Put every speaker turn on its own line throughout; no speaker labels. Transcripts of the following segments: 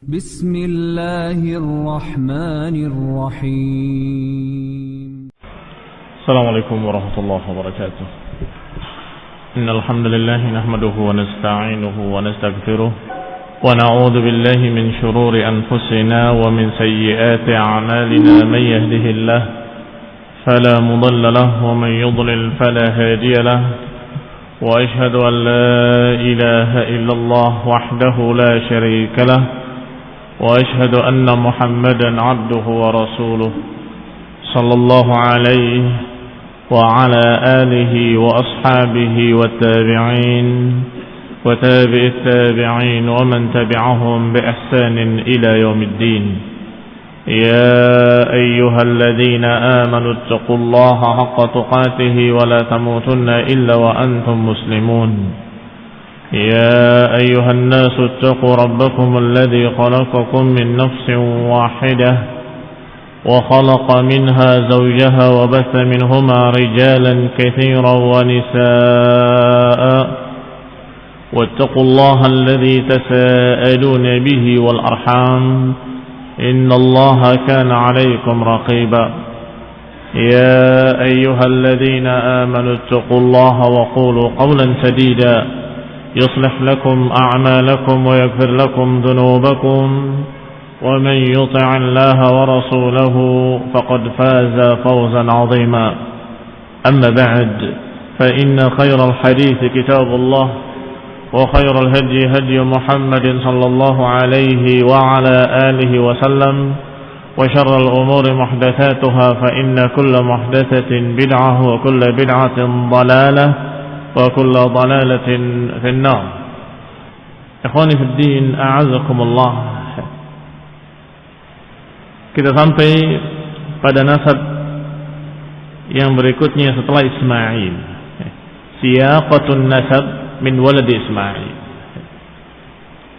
بسم الله الرحمن الرحيم.
السلام عليكم ورحمة الله وبركاته. إن الحمد لله نحمده ونستعينه ونستغفره ونعوذ بالله من شرور أنفسنا ومن سيئات أعمالنا. من يهده الله فلا مضل له ومن يضلل فلا هادي له، وأشهد أن لا إله إلا الله وحده لا شريك له، وأشهد أن محمدا عبده ورسوله صلى الله عليه وعلى آله وأصحابه والتابعين وتابع التابعين ومن تبعهم بإحسان إلى يوم الدين. يا أيها الذين آمنوا اتقوا الله حق تقاته ولا تموتن إلا وأنتم مسلمون. يا أيها الناس اتقوا ربكم الذي خلقكم من نفس واحدة وخلق منها زوجها وبث منهما رجالا كثيرا ونساء، واتقوا الله الذي تساءلون به والأرحام إن الله كان عليكم رقيبا. يا أيها الذين آمنوا اتقوا الله وقولوا قولا سديدا يصلح لكم أعمالكم ويغفر لكم ذنوبكم، ومن يطع الله ورسوله فقد فاز فوزا عظيما. أما بعد، فإن خير الحديث كتاب الله، وخير الهدي هدي محمد صلى الله عليه وعلى آله وسلم، وشر الأمور محدثاتها، فإن كل محدثة بدعة وكل بدعة ضلالة وكل ضلالة في النار. Ikhwani fi din, a'azzakumullah. Kita sampai pada nasab yang berikutnya setelah Ismail. Siyaqatun nasab min waladi Ismail.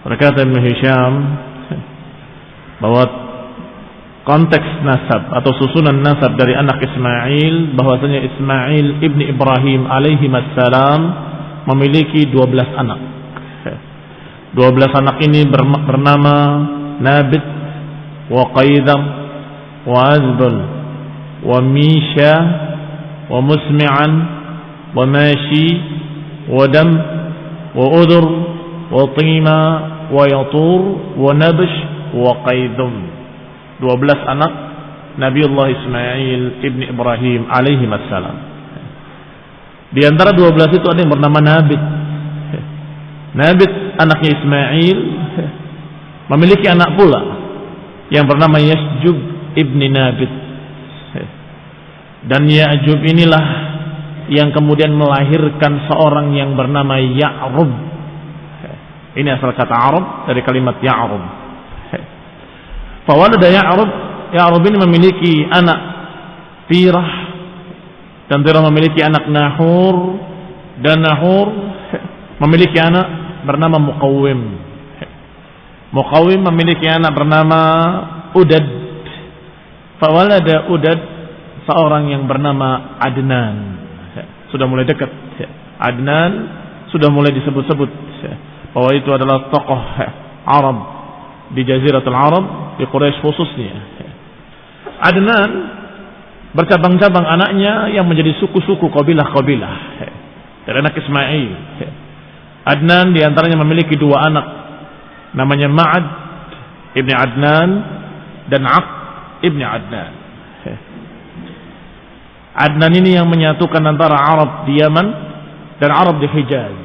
Berkata Ibn Hisham bahwa konteks nasab atau susunan nasab dari anak Ismail, bahwasanya Ismail ibni Ibrahim alaihi wassalam memiliki 12 anak. 12 anak ini bernama Nabit wa Qaidam wa Azbul wa Misha wa Musmi'an wa Mashi wa Dam wa Udur wa Tima wa Yatur wa Nabsh wa Qaidum. 12 anak Nabiullah Ismail ibni Ibrahim alaihi wassalam. Di antara 12 itu ada yang bernama Nabit. Nabit anaknya Ismail memiliki anak pula yang bernama Ya'jub ibni Nabit. Dan Ya'jub inilah yang kemudian melahirkan seorang yang bernama Ya'rub. Ini asal kata Arab dari kalimat Ya'rub. Fawalada Ya'rub, Ya'rub ini memiliki anak Tirah, dan Tirah memiliki anak Nahur, dan Nahur memiliki anak bernama Muqawwim. Muqawwim memiliki anak bernama Udad. Fawalada Udad seorang yang bernama Adnan. Sudah mulai dekat. Adnan sudah mulai disebut-sebut bahwa itu adalah tokoh Arab di Jaziratul Arab, di Quraisy khususnya. Adnan bercabang-cabang anaknya yang menjadi suku-suku kabilah-kabilah dari anak Ismail. Adnan diantaranya memiliki 2 anak, namanya Ma'ad ibni Adnan dan Aq ibni Adnan. Adnan ini yang menyatukan antara Arab di Yaman dan Arab di Hijaz.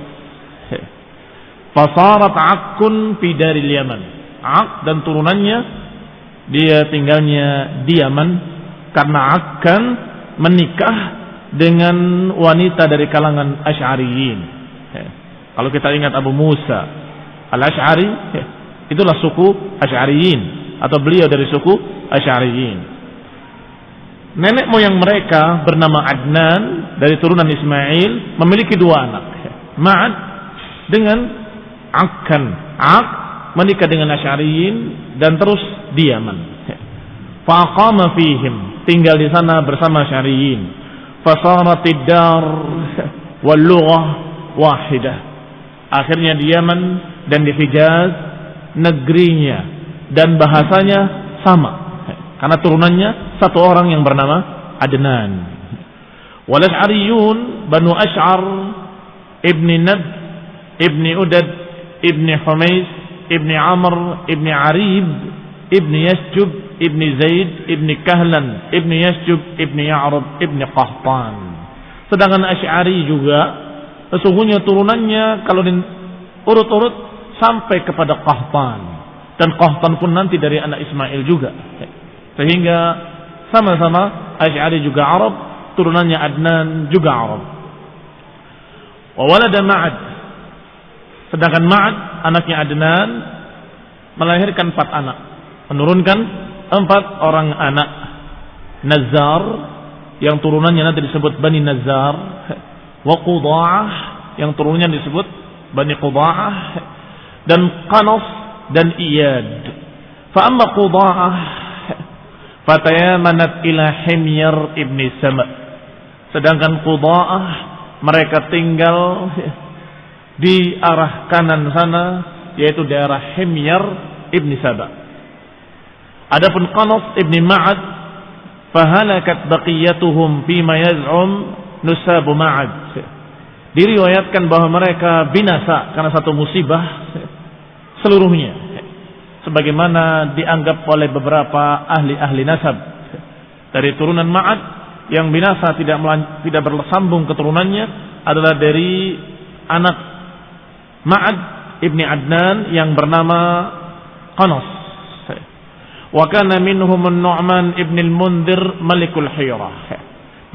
Fasarat Aqun fi daril Yaman. Aq dan turunannya dia tinggalnya di Yaman karena Aq kan menikah dengan wanita dari kalangan Asy'ariyin. Kalau kita ingat Abu Musa al-Asy'ari, itulah suku Asy'ariyin atau beliau dari suku Asy'ariyin. Nenek moyang mereka bernama Adnan dari turunan Ismail memiliki 2 anak, Ma'ad dengan Aqkan. Aq menikah dengan Asy'ariyin dan terus di Yaman. Faqama fihim, tinggal di sana bersama Asy'ariyin. Fasaratid dar wal lughah wahidah. Akhirnya di Yaman dan di Hijaz negerinya dan bahasanya sama karena turunannya satu orang yang bernama Adnan. Wal Asy'ariyun Banu Asy'ar ibni Nad ibni Udad ibni Humais ibni Amr ibni Arib ibni Yasjub ibni Zaid ibni Kahlan ibni Yasjub ibni Ya'rub ibni Qahtan. Sedangkan Asy'ari juga sesungguhnya turunannya kalau urut-urut sampai kepada Qahtan, dan Qahtan pun nanti dari anak Ismail juga, sehingga sama-sama Asy'ari juga Arab, turunannya Adnan juga Arab. Wa walada Ma'ad, sedangkan Ma'ad anaknya Adnan melahirkan 4 anak, menurunkan 4 orang anak. Nazar yang turunannya nanti disebut Bani Nazar, wa Qudha'ah yang turunannya disebut Bani Qudha'ah, dan Qanas dan Iyad. Fa amma Qudha'ah fatayamanat ila Himyar ibni Sama. Sedangkan Qudha'ah mereka tinggal di arah kanan sana, yaitu daerah Himyar ibni Saba. Adapun Qanas ibni Ma'ad fahalakat baqiyatuhum fima yaz'um nusabu Ma'ad. Diriwayatkan bahwa mereka binasa karena satu musibah seluruhnya, sebagaimana dianggap oleh beberapa ahli-ahli nasab dari turunan Ma'ad. Yang binasa tidak bersambung keturunannya adalah dari anak Ma'ad ibni Adnan yang bernama Qanas. Wa kana minhum Nu'man ibn al-Mundhir Malikul Hirah.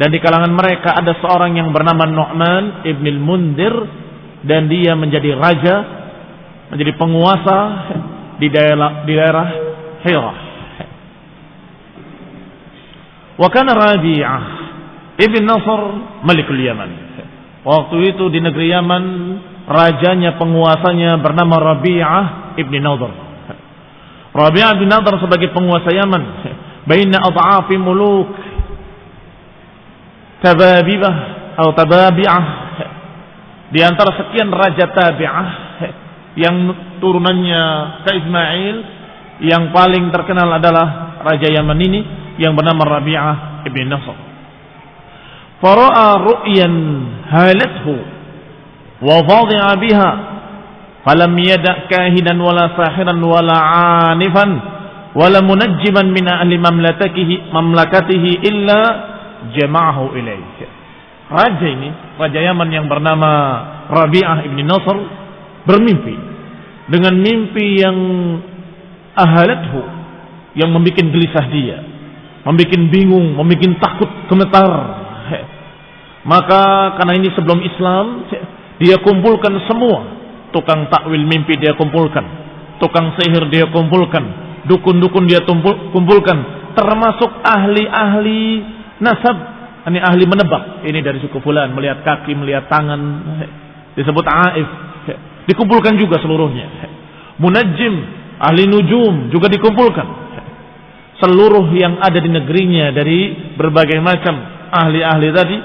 Dan di kalangan mereka ada seorang yang bernama Nu'man ibn al-Mundhir, dan dia menjadi raja, menjadi penguasa di daerah Hirah. Wa kana Rabi'ah ibn Nasr Malikul Yaman. Waktu itu di negeri Yaman rajanya, penguasanya bernama Rabi'ah ibn Nadhr. Rabi'ah bin Nadhr sebagai penguasa Yaman, baina adhafi muluk Tababibah atau Tababi'ah, di antara sekian raja Tabi'ah yang turunannya ke Ismail, yang paling terkenal adalah raja Yaman ini yang bernama Rabi'ah ibn Nasr. Fara'a ru'yan halathu wa fadhi'a biha falam yada' kahinan wala sahiran wala 'anifan wala munajjiman min ahli mamlakatihi illa jama'ahu ilaih. Raja ini, raja Yaman yang bernama Rabi'ah ibn Nasr, bermimpi dengan mimpi yang ahalathu, yang membuat gelisah dia, membuat bingung, membuat takut, gemetar. Maka karena ini sebelum Islam, dia kumpulkan semua tukang takwil mimpi, dia kumpulkan tukang sihir, dia kumpulkan dukun-dukun, dia kumpulkan, termasuk ahli-ahli nasab, ini ahli menebak, ini dari suku fulan, melihat kaki, melihat tangan, disebut aif, dikumpulkan juga seluruhnya. Munajjim, ahli nujum juga dikumpulkan. Seluruh yang ada di negerinya dari berbagai macam ahli-ahli tadi,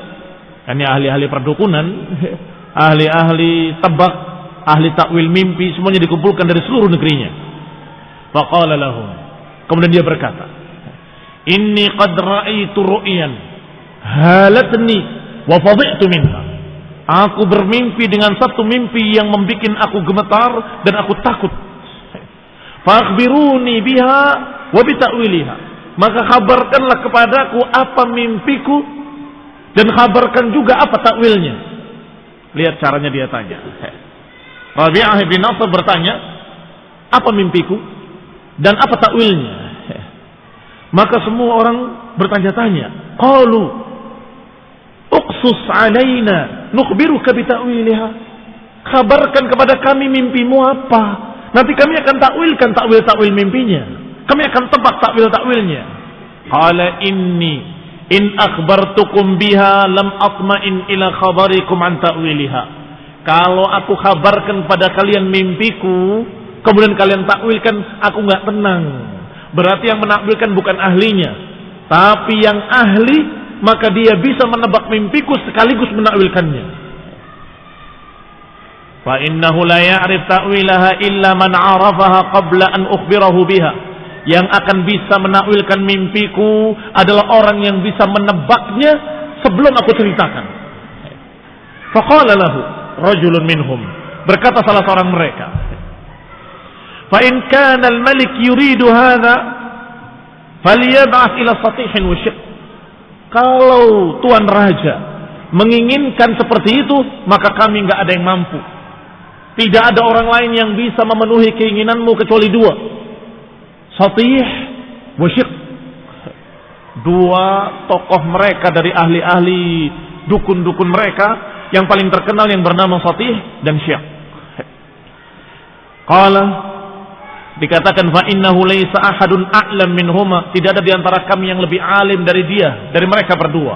ini ahli-ahli perdukunan, ahli-ahli tebak, ahli takwil mimpi, semuanya dikumpulkan dari seluruh negerinya. Faqala lahum, kemudian dia berkata, inni qad ra'aitu ru'yan halatni wa fadhi'tu minha. Aku bermimpi dengan satu mimpi yang membuat aku gemetar dan aku takut. Fakhbiruni biha wa bita'wiliha. Maka kabarkanlah kepadaku apa mimpiku dan kabarkan juga apa takwilnya. Lihat caranya dia tanya. Rabi'ah bin Nasr bertanya, apa mimpiku dan apa takwilnya? Maka semua orang bertanya-tanya. Qalu uqsus alaina nukhbiruka bita'wiliha. Kabarkan kepada kami mimpimu apa, nanti kami akan takwilkan takwil-takwil mimpinya, kami akan tebak takwil-takwilnya. Qala inni in akhbartukum biha lam atma'in ila khabarikum an ta'wiliha. Kalau aku kabarkan pada kalian mimpiku, kemudian kalian takwilkan, aku enggak tenang. Berarti yang menakwilkan bukan ahlinya, tapi yang ahli, maka dia bisa menebak mimpiku sekaligus menakwilkannya. fa innahu la ya'rif ta'wilaha illa man 'arafaha qabla an ukhbirahu biha. Yang akan bisa menakwilkan mimpiku adalah orang yang bisa menebaknya sebelum aku ceritakan. Faqala lahu rajulun minhum, berkata salah seorang mereka, fa in kana al-malik yuridu hadha falyab'ath ila satihin wa syiq. Kalau tuan raja menginginkan seperti itu, maka kami enggak ada yang mampu. Tidak ada orang lain yang bisa memenuhi keinginanmu kecuali dua, satih wa syiq. Dua tokoh mereka dari ahli-ahli dukun-dukun mereka, yang paling terkenal yang bernama Satih dan Syiq. Qala, dikatakan fa innahu laisa ahadun a'lam minhuma, tidak ada di antara kami yang lebih alim dari dia, dari mereka berdua.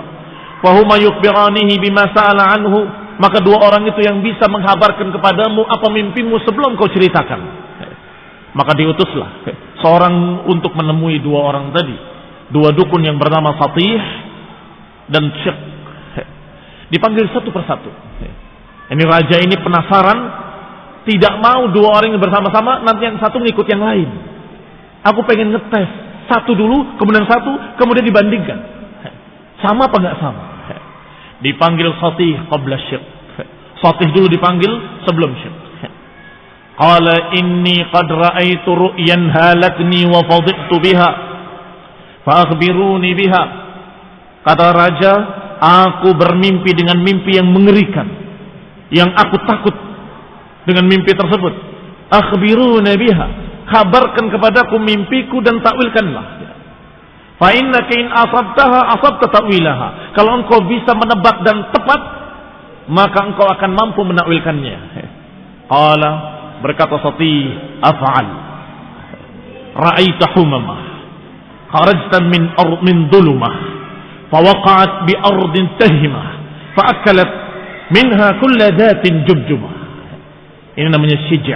Fa huma yukhbiranihi bima sa'ala anhu, maka dua orang itu yang bisa menghabarkan kepadamu apa mimpimu sebelum kau ceritakan. Maka diutuslah seorang untuk menemui dua orang tadi, dua dukun yang bernama Satih dan Syiq. Dipanggil satu persatu. Ini raja ini penasaran, tidak mau dua orang yang bersama-sama, nanti yang satu mengikut yang lain. Aku pengen ngetes satu dulu, kemudian satu, kemudian dibandingkan. Sama apa enggak sama? Dipanggil Satih qabla Syiq. Satih dulu dipanggil sebelum Syiq. Qala inni qad ra'aitu ru'yan halatni wa fadhi'tu biha fa akhbiruni biha. Kata raja, aku bermimpi dengan mimpi yang mengerikan, yang aku takut dengan mimpi tersebut. Akhbiruna biha, kabarkan kepadaku mimpiku dan takwilkanlah. Fa innaka in asabtaha asabta ta'wilaha. Kalau engkau bisa menebak dan tepat, maka engkau akan mampu menakwilkannya. Qala, berkata Satih, af'al. Ra'aita humamah kharajta min dhulumah fawaqa'at bi ardin tahimah fa'akalat minha kulla dhatin jumjumah. Ini namanya syij'.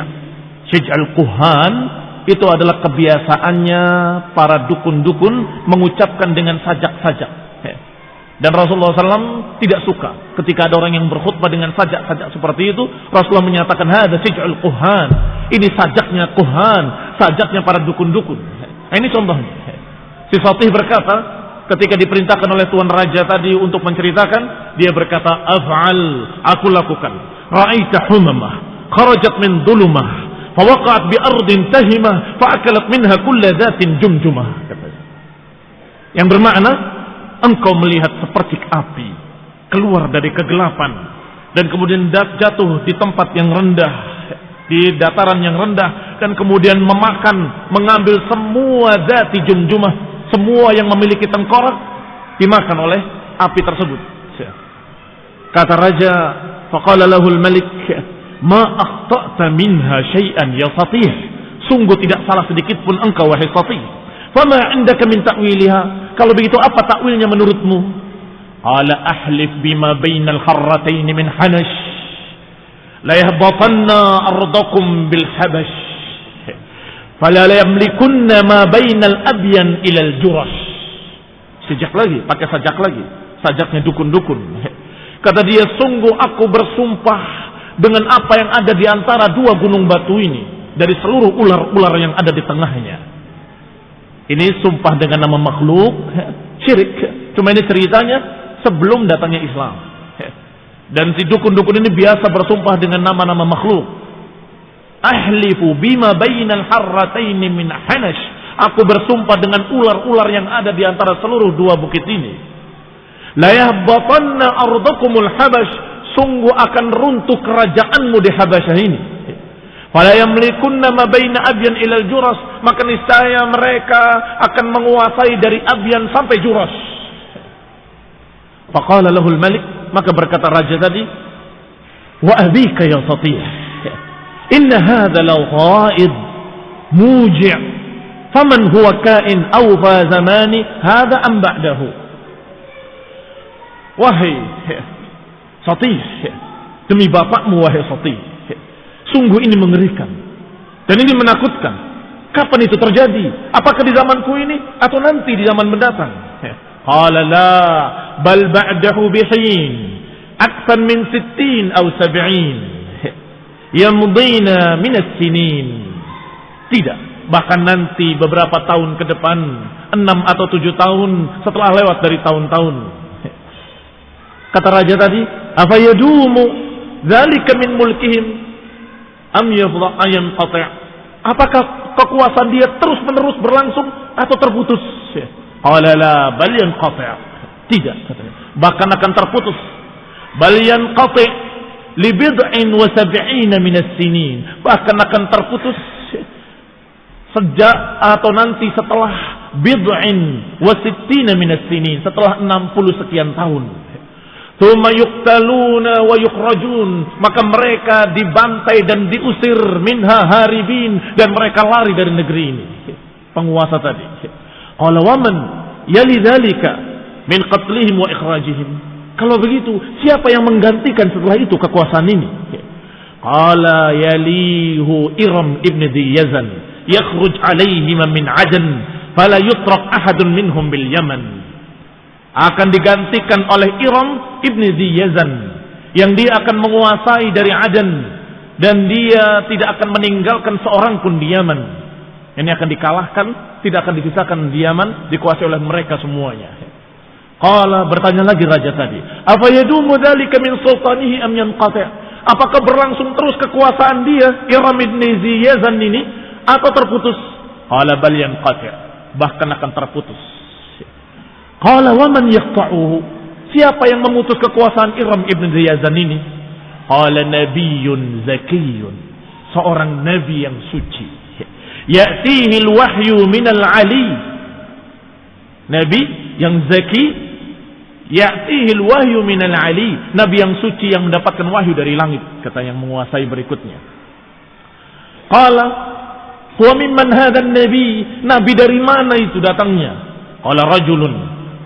Syij'al kuhan itu adalah kebiasaannya para dukun-dukun mengucapkan dengan sajak-sajak. Dan Rasulullah SAW tidak suka ketika ada orang yang berkhutbah dengan sajak-sajak seperti itu. Rasulullah menyatakan, hada syij'ul kuhan, ini sajaknya kuhan, sajaknya para dukun-dukun. Nah, ini contohnya. Si Satih berkata, ketika diperintahkan oleh tuan raja tadi untuk menceritakan, dia berkata, af'al, aku lakukan. Ra'aita humamah kharajat min dhulumah fawaqa'at bi ardin tahimah fa'akalat minha kulla dhatin jumjumah. Yang bermakna, engkau melihat sepercik api keluar dari kegelapan dan kemudian jatuh di tempat yang rendah, di dataran yang rendah, dan kemudian mengambil semua dhati jumjumah, semua yang memiliki tengkorak dimakan oleh api tersebut. Kata raja, faqala lahul malik, ma akhta'ta minha syai'an ya Satih, sungguh tidak salah sedikit pun engkau wahai Satih. Fama indaka min ta'wiliha, kalau begitu apa takwilnya menurutmu? Qala ahlif bima bainal kharratain min hanash la yahbatanna ardakum bil habash fala yamlikunna ma bainal abyan ila al jurash. Sajak lagi, pakai sajak lagi, sajaknya dukun-dukun. Kata dia, sungguh aku bersumpah dengan apa yang ada di antara dua gunung batu ini, dari seluruh ular-ular yang ada di tengahnya. Ini sumpah dengan nama makhluk, syirik. Cuma ini ceritanya sebelum datangnya Islam. Dan si dukun-dukun ini biasa bersumpah dengan nama-nama makhluk. Ahlifu bima bainal harrataini min hanash, aku bersumpah dengan ular-ular yang ada di antara seluruh dua bukit ini. La yahbatanna ardakumul habash, sungguh akan runtuh kerajaanmu di Habasyah ini. Fala yamlikunna ma baina abyan ilal juras, maka niscaya mereka akan menguasai dari abyan sampai juras. Faqala lahul malik, maka berkata raja tadi, wa abika ya Satih, inna hadha law ghaid muji' faman huwa kain awfa zamani hadha am ba'dahu. Wahai Satih, demi bapakmu wahai Satih, sungguh ini mengerikan dan ini menakutkan. Kapan itu terjadi? Apakah di zamanku ini atau nanti di zaman mendatang? Qala la bal ba'dahu bihin akthar min 60 atau 70. yamdina minas sinin. Tidak, bahkan nanti beberapa tahun ke depan, 6 atau 7 tahun setelah lewat dari tahun-tahun. Kata raja tadi, afa yadumu dzalika min mulkihim am yafdha ayam qati'. Apakah kekuasaan dia terus-menerus berlangsung atau terputus? Qala la bal yanqati'. Tidak, katanya. Bahkan akan terputus. Bal yanqati' li bid'in wa sab'ina min as-sinin. Bahkan akan terputus sejak atau nanti setelah bid'in wa sittina min as-sinin, setelah 60 sekian tahun. Tsumma yuqtaluna wa yukhrajun, maka mereka dibantai dan diusir minha haribin, dan mereka lari dari negeri ini. Penguasa tadi. Qala wa man yali dzalika min qatlihim wa ikhrajihim. Kalau begitu, siapa yang menggantikan setelah itu kekuasaan ini? Qala yalihu Iram ibn Diyazan yakhruj alaihim min Adan fala yutrak ahadun minhum bil Yaman. Akan digantikan oleh Iram ibn Diyazan yang dia akan menguasai dari Adan, dan dia tidak akan meninggalkan seorang pun di Yaman. Ini akan dikalahkan, tidak akan dipisahkan di Yaman, dikuasai oleh mereka semuanya. Qala, bertanya lagi raja tadi, apa yadumu dzalika min sultanihi am yanqati'? Apakah berlangsung terus kekuasaan dia Iram ibn Diyazan ini atau terputus? Qala bal yanqati', bahkan akan terputus. Qala wa man yaqta'uhu? Siapa yang memutus kekuasaan Iram ibn Diyazan ini? Qala nabiyyun zakiyyun, seorang nabi yang suci. Ya'tihi al-wahyu min al-ali, nabi yang zaki. Ya'tihi al-wahyu min al-ali, nabi yang suci yang mendapatkan wahyu dari langit, kata yang menguasai berikutnya. Qala huwa mimman hadha an-nabi, nabi dari mana itu datangnya? Qala rajulun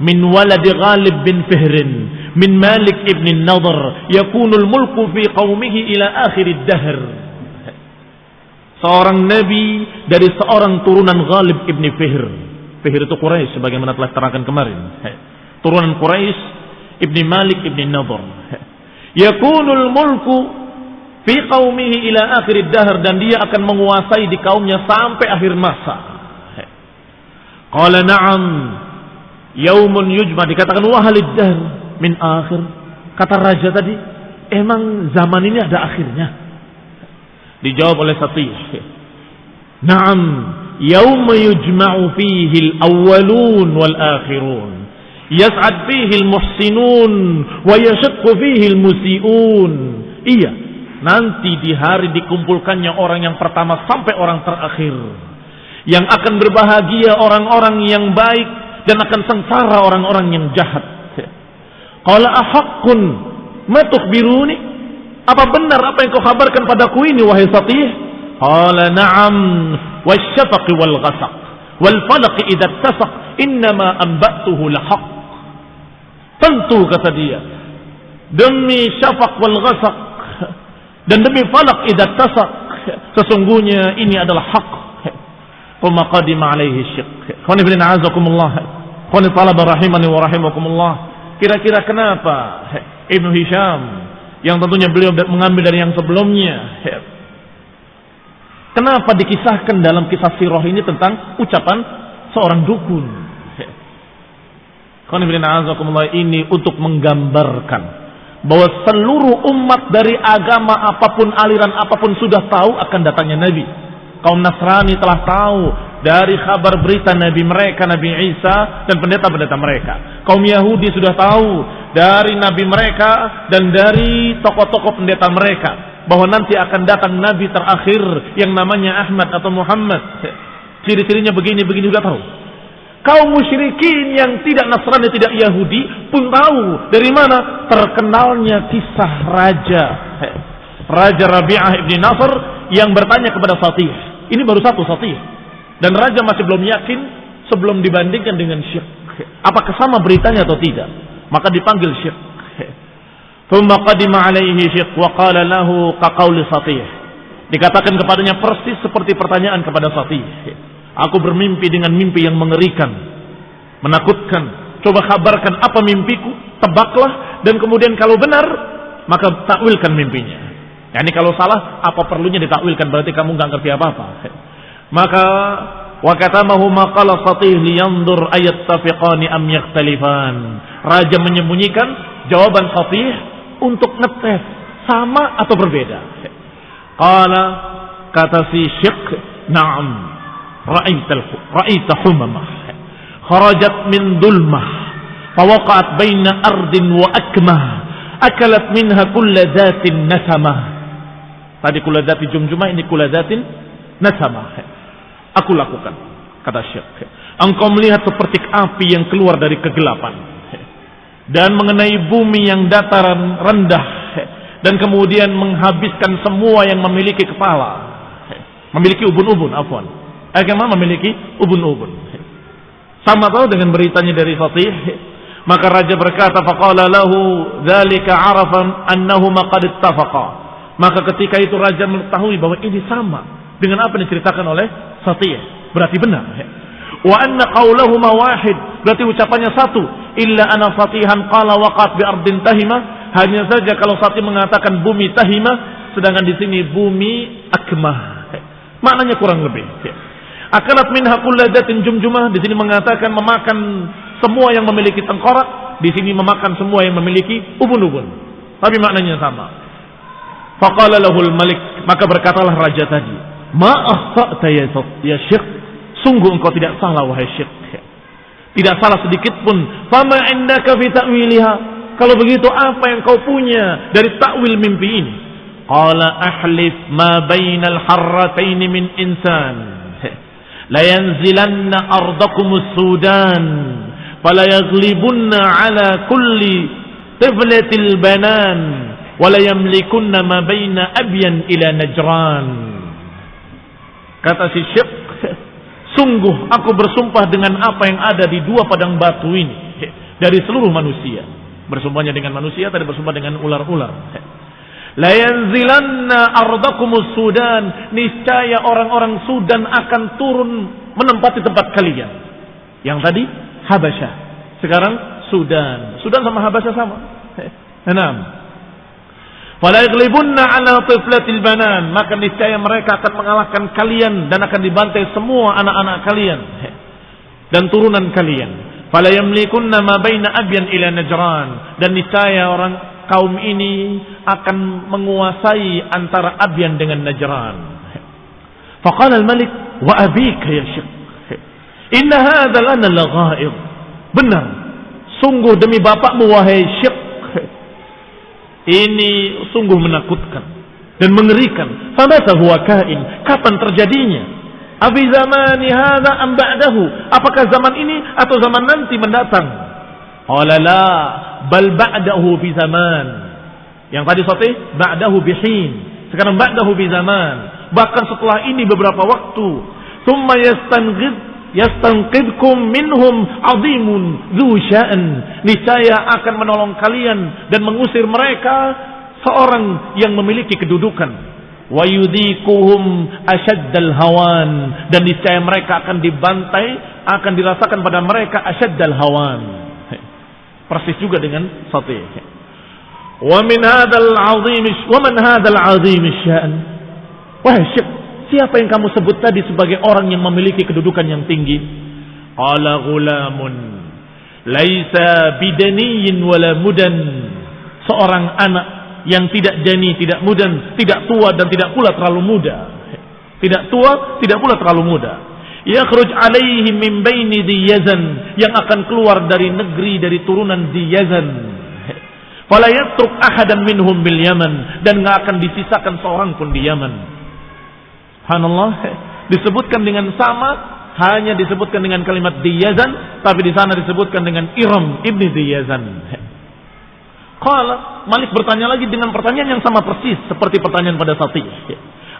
min walad Ghalib bin Fihrin min Malik ibn Nadhr yakunul mulku fi qaumihi ila akhir ad-dahr. Seorang nabi dari seorang turunan Ghalib ibn Fihr. Fihr itu Quraisy sebagaimana telah terangkan kemarin. Turunan Quraisy ibn Malik ibn Nadhr. Yakunul mulku fi qaumihi ila akhir ad-dahr, dan dia akan menguasai di kaumnya sampai akhir masa. Qala na'am yaumun yujma, dikatakan wahalid dahr min akhir. Kata raja tadi, emang zaman ini ada akhirnya? Dijawab oleh Satih, na'am yauma yujma'u fihi al-awwalun wal akhirun yas'ad fihi al-muhsinun wa yashaqqu fihi al-musi'un. Iya, nanti di hari dikumpulkannya orang yang pertama sampai orang terakhir, yang akan berbahagia orang-orang yang baik dan akan sengsara orang-orang yang jahat. Qala ahaqqun ma tukhbiruni? Apa benar apa yang kau kabarkan padaku ini wahai Satih? Qala na'am wasyafaqi wal ghasaq wal falaqi idza tasaq innama anba'tuhu lahaq. Tentu, kata dia, demi syafaq wal ghasaq dan demi falaq idza tasaq, sesungguhnya ini adalah hak. Quma qadima alaihi syiq. Qani bin a'azakumullah, qani talaba rahimani wa rahimakumullah. Kira-kira kenapa Ibnu Hisham, yang tentunya beliau mengambil dari yang sebelumnya, kenapa dikisahkan dalam kisah sirah ini tentang ucapan seorang dukun? Ini untuk menggambarkan bahwa seluruh umat dari agama apapun, aliran apapun sudah tahu akan datangnya Nabi. Kaum Nasrani telah tahu dari kabar berita Nabi mereka, Nabi Isa dan pendeta-pendeta mereka. Kaum Yahudi sudah tahu dari Nabi mereka dan dari tokoh-tokoh pendeta mereka bahwa nanti akan datang Nabi terakhir yang namanya Ahmad atau Muhammad. Ciri-cirinya begini-begini sudah tahu. Kaum musyrikin yang tidak Nasrani, tidak Yahudi pun tahu. Dari mana? Terkenalnya kisah Raja Rabi'ah ibn Nasr yang bertanya kepada Satih. Ini baru satu Satih, dan raja masih belum yakin sebelum dibandingkan dengan Syekh, apakah sama beritanya atau tidak. Maka dipanggil Syekh. Thumma qadima alaihi Syekh wa qala lahu kaqauli Satih. Dikatakan kepadanya persis seperti pertanyaan kepada Satih. Aku bermimpi dengan mimpi yang mengerikan, menakutkan. Coba kabarkan apa mimpiku, tebaklah, dan kemudian kalau benar maka takwilkan mimpinya. Yani kalau salah, apa perlunya ditakwilkan? Berarti kamu nggak ngerti apa-apa. Maka wa katamahu ma qala Satih liyandur ayattafiqani am yakhtalifan. Raja menyembunyikan jawaban Satih untuk ngetes sama atau berbeda. Qala, kata si Syekh, na'am, ra'aita humamah kharajat min dulmah fawaqa'at baina ardin wa akmah akalat minha kulla dhatin nasamah. Tadi kulla dhati jumjumah, ini kulla dhatin nasamah. Aku lakukan, kata Syekh. Engkau melihat seperti api yang keluar dari kegelapan dan mengenai bumi yang dataran rendah dan kemudian menghabiskan semua yang memiliki kepala, memiliki ubun-ubun, afwan. Memiliki ubun-ubun. Sama tahu dengan beritanya dari Satih. Maka raja berkata, faqala lahu dzalika arafan annahuma qad ittafaqa. Maka ketika itu raja mengetahui bahwa ini sama dengan apa yang diceritakan oleh Satih, berarti benar. Wa anna qaulahuma wahid, berarti ucapannya satu. Illa ana Satihan qala waqat bi ardin tahimah. Hanya saja kalau Satih mengatakan bumi tahimah, sedangkan di sini bumi akmah. Maknanya kurang lebih. Akalat minha kulladatin jumjumah, di sini mengatakan memakan semua yang memiliki tengkorak, di sini memakan semua yang memiliki ubun-ubun. Tapi maknanya sama. Faqala lahul malik, maka berkatalah raja tadi, ma akhta'ta ya Syekh, sungguh engkau tidak salah wahai Syekh. Tidak salah sedikit pun. Fama indaka fi ta'wiliha, kalau begitu apa yang kau punya dari takwil mimpi ini? Qala ahlif ma bainal harratain min insan la yanzilanna ardakumus Sudan fala yaglibunna ala kulli tiflatil banan wala yamlikunna ma baina abyan ila Najran. Kata si Syekh, sungguh aku bersumpah dengan apa yang ada di dua padang batu ini dari seluruh manusia. Bersumpahnya dengan manusia, tadi bersumpah dengan ular-ular. La yanzilanna ardakumus Sudan, niscaya orang-orang Sudan akan turun menempati tempat kalian. Yang tadi Habasyah, sekarang Sudan. Sudan sama Habasyah sama. Enam. Fala yaglibunna ala tiflatil banan, maka niscaya mereka akan mengalahkan kalian dan akan dibantai semua anak-anak kalian dan turunan kalian. Fala yamlikunna ma baina abyan ila Najran, dan niscaya orang kaum ini akan menguasai antara Abyan dengan Najran. Faqala al-malik wa abika ya Syekh, inna hadha lana laghaib. Benar, sungguh demi bapakmu wahai Syekh, ini sungguh menakutkan dan mengerikan. Famata huwa kain, kapan terjadinya? Abi zamani hadha am ba'dahu, apakah zaman ini atau zaman nanti mendatang? Qala la bal ba'dahu bi zaman. Yang tadi Satih ba'dahu bihin, sekarang ba'dahu bi zaman, bahkan setelah ini beberapa waktu. Thumma yastanqidkum minhum azimun dzu sya'an, niscaya akan menolong kalian dan mengusir mereka seorang yang memiliki kedudukan. Wa yudhikuhum asyaddal hawan, dan niscaya mereka akan dibantai, akan dirasakan pada mereka asyaddal hawan. Persis juga dengan Satih. Wa min hadzal azim wa man hadzal azim sya'an. Wahai Syekh, siapa yang kamu sebut tadi sebagai orang yang memiliki kedudukan yang tinggi? Qala ghulamun laisa bidaniyin wala mudan, seorang anak yang tidak dani, tidak mudan, tidak tua dan tidak pula terlalu muda. Tidak tua, tidak pula terlalu muda. Yakhruj alaihi min baini Diyazan, yang akan keluar dari negeri, dari turunan Diyazan. Fala yatruk ahadan minhum bil Yaman, dan enggak akan disisakan seorang pun di Yaman. Subhanallah, disebutkan dengan sama, hanya disebutkan dengan kalimat Diyazan, tapi di sana disebutkan dengan Iram ibni Diyazan. Qala, Malik bertanya lagi dengan pertanyaan yang sama persis seperti pertanyaan pada Satih.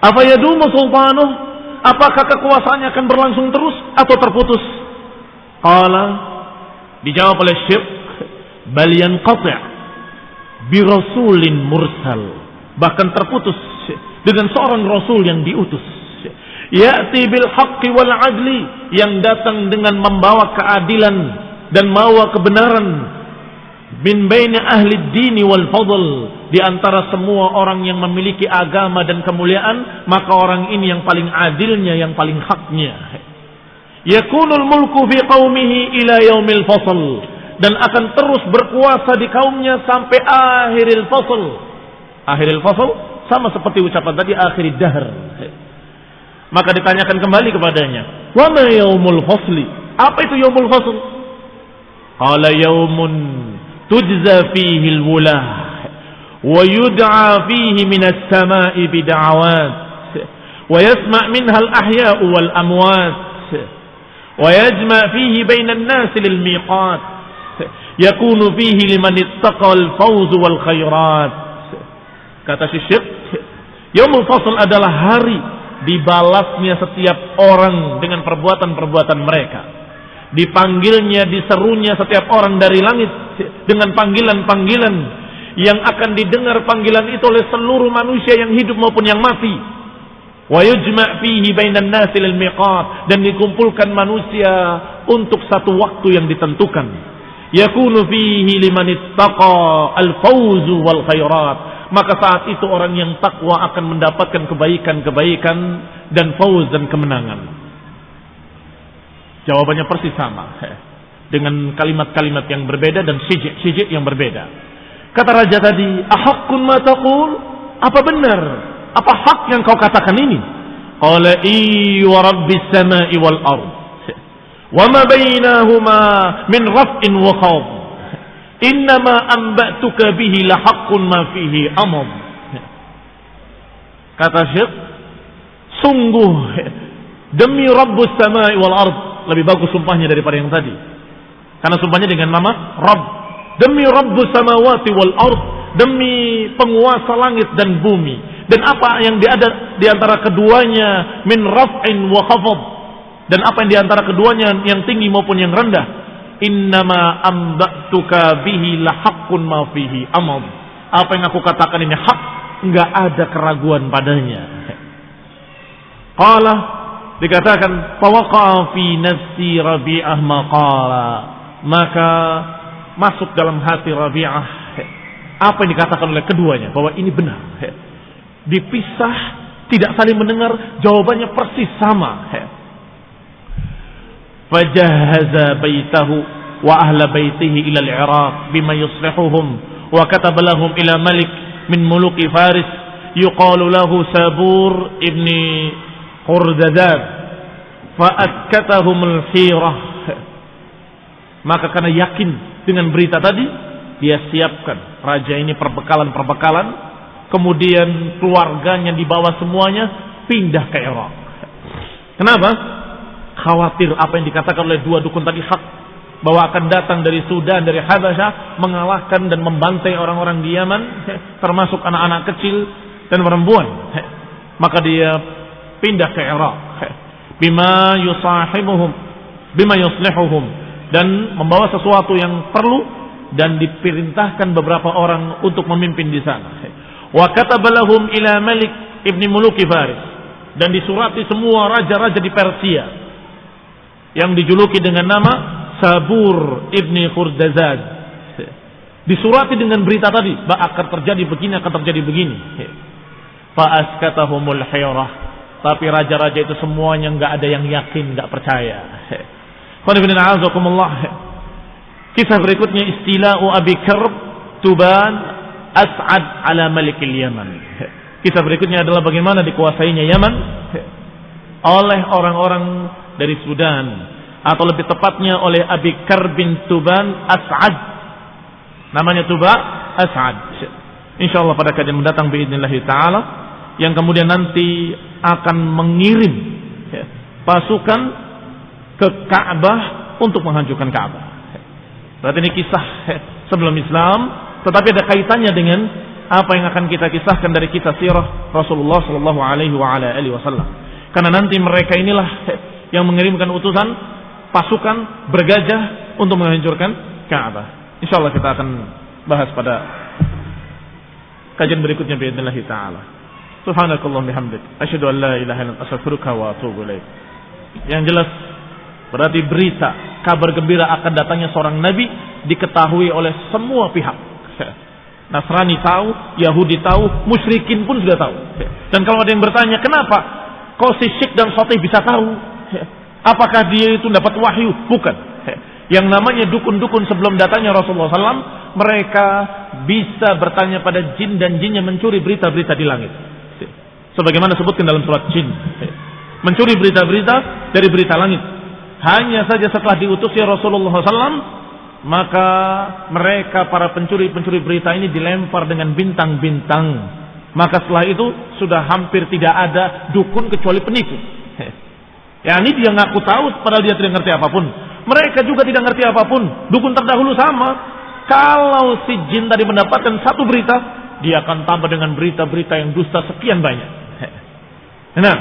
Apa yadumu sultanuh? Apakah kekuasaannya akan berlangsung terus atau terputus? Qala, dijawab oleh Syekh, bal yanqati' bi rasulin mursal, bahkan terputus dengan seorang rasul yang diutus. Ya'ti bil haqqi wal adli, yang datang dengan membawa keadilan dan membawa kebenaran. min baini ahli dini wal fadl, di antara semua orang yang memiliki agama dan kemuliaan, maka orang ini yang paling adilnya, yang paling haknya. Yakunul mulku fi qaumihi ila yaumil fasl, dan akan terus berkuasa di kaumnya sampai akhiril fasl. Akhiril fasl sama seperti ucapan tadi akhirid dahr. Maka ditanyakan kembali kepadanya, wa ma yaumul fasli? Apa itu yaumul fasl? Qala yaumun tujza fihi al-wulah wa yud'a fihi min as-sama'i bid'awat wa yasma' minha al-ahya'u wal amwat wa yajma' fihi baina an-nas lil miqat yakunu fihi liman ittaqa al-fawz wal khairat. Kata Syekh, yaumul fasl adalah hari dibalasnya setiap orang dengan perbuatan-perbuatan mereka. Dipanggilnya, diserunya setiap orang dari langit dengan panggilan-panggilan yang akan didengar panggilan itu oleh seluruh manusia yang hidup maupun yang mati. Wa yujma' fihi bainan nasi lil miqat, dan dikumpulkan manusia untuk satu waktu yang ditentukan. Yakunu fihi liman ittaqa al-fawzu wal khairat. Maka saat itu orang yang takwa akan mendapatkan kebaikan-kebaikan dan fauz dan kemenangan. Jawabannya persis sama, dengan kalimat-kalimat yang berbeda dan sijik-sijik yang berbeda. Kata raja tadi, ahaqqun ma taqul? Apa benar? Apa hak yang kau katakan ini? Qala wa rabbis samai wal ard wa ma bainahuma min raf'in wa khawf. Innama amba'tuka bihi la haqqun ma fihi amad. Kata Syekh, sungguh demi Rabbus samai wal ard, lebih bagus sumpahnya daripada yang tadi, karena sumpahnya dengan nama Rabb. Demi Rabbus samawati wal ard, demi penguasa langit dan bumi, dan apa yang ada di antara keduanya min raf'in wa khafad, dan apa yang di antara keduanya yang tinggi maupun yang rendah. Innama amba'tuka bihi la haqqun ma fihi amad. Apa yang aku katakan ini hak, enggak ada keraguan padanya. Qala, dikatakan fawaqa fi nafsi Rabi'ah maqala, maka masuk dalam hati Rabi'ah apa yang dikatakan oleh keduanya, bahwa ini benar. Dipisah, tidak saling mendengar, jawabannya persis sama. Fajahaza baitahu wa ahla baitihi ila al-Iraq bima yuslihuhum wa kataba lahum ila malik min muluki Faris yuqalu lahu Sabur ibni Khurdadad fa'atkatahum al-hirah. Maka karena yakin dengan berita tadi, dia siapkan raja ini perbekalan-perbekalan, kemudian keluarganya dibawa semuanya pindah ke Irak. Kenapa? Khawatir apa yang dikatakan oleh dua dukun tadi hak, bahwa akan datang dari Sudan, dari Habasyah, mengalahkan dan membantai orang-orang di Yaman, termasuk anak-anak kecil dan perempuan. Maka dia pindah ke Irak, bima yusahibuhum, bima yuslihuhum, dan membawa sesuatu yang perlu, dan diperintahkan beberapa orang untuk memimpin di sana. Wa kataba lahum ila Malik ibni Muluki Faris, dan disurati semua raja-raja di Persia yang dijuluki dengan nama Sabur ibni Khurdazad. Disurati dengan berita tadi, bahwa akan terjadi begini, akan terjadi begini. Fa'askatahumul hayrah, tapi raja-raja itu semuanya nggak ada yang yakin, nggak percaya. Kisah berikutnya, istila'u Abi Karb Tuban As'ad ala Malikil Yaman. Kisah berikutnya adalah bagaimana dikuasainya Yaman oleh orang-orang dari Sudan, atau lebih tepatnya oleh Abi Karb bin Tuban As'ad. Namanya Tuba As'ad. Insyaallah pada kajian mendatang biidznillah taala, yang kemudian nanti akan mengirim pasukan ke Ka'bah untuk menghancurkan Ka'bah. Berarti ini kisah sebelum Islam, tetapi ada kaitannya dengan apa yang akan kita kisahkan dari kisah sirah Rasulullah sallallahu alaihi wasallam. Karena nanti mereka inilah yang mengirimkan utusan pasukan bergajah untuk menghancurkan Ka'bah. Insyaallah kita akan bahas pada kajian berikutnya biidznillah taala. Subhanakallahumma bihamdik, asyhadu an la ilaha illa anta, astaghfiruka wa atubu ilaik. Yang jelas berarti berita kabar gembira akan datangnya seorang nabi diketahui oleh semua pihak. Nasrani tahu, Yahudi tahu, musyrikin pun sudah tahu. Dan kalau ada yang bertanya, kenapa kok si Syekh dan Sotih bisa tahu? Apakah dia itu dapat wahyu? Bukan. Yang namanya dukun-dukun sebelum datangnya Rasulullah SAW, mereka bisa bertanya pada jin dan jinnya mencuri berita-berita di langit. Sebagaimana disebutkan dalam surat Jin. Mencuri berita-berita dari berita langit. Hanya saja setelah diutusnya Rasulullah SAW, maka mereka para pencuri-pencuri berita ini dilempar dengan bintang-bintang. Maka setelah itu sudah hampir tidak ada dukun kecuali penipu. Ya ini dia ngaku tahu padahal dia tidak ngerti apapun. Mereka juga tidak ngerti apapun. Dukun terdahulu sama. Kalau si jin tadi mendapatkan satu berita, dia akan tambah dengan berita-berita yang dusta sekian banyak. Nah,